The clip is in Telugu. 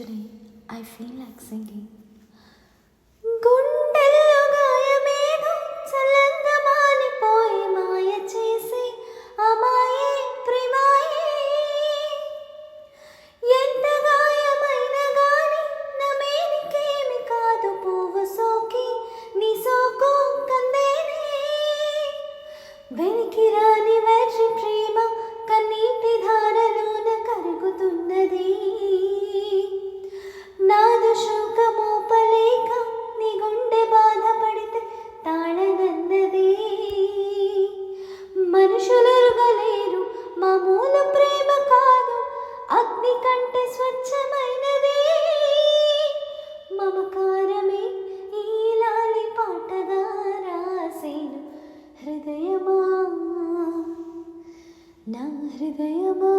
Today, I feel like singing. గుండెల్లో గాయమేదో చల్లంగా మానిపోయి మాయ చేసి అమాయే ప్రేమాయే. ఎంత గాయమైన గాని నా మేనికేమి కాదు పువ్వు సోకి నీ సోకు కందేనే. వెనికి రాని వెర్రి ప్రేమ కన్నీటి ధారలోన కరుగుతున్నది. నాదు శోకమోపలేక నీ గుండె బాధపడితే తాళనన్నది. మనుషులెరుగలేరు మామూలు ప్రేమ కాదు, అగ్ని కంటే స్వచ్ఛమైనది. మమకారమే ఈ లాలి పాటగా రాసేను హృదయమా, నా హృదయమా.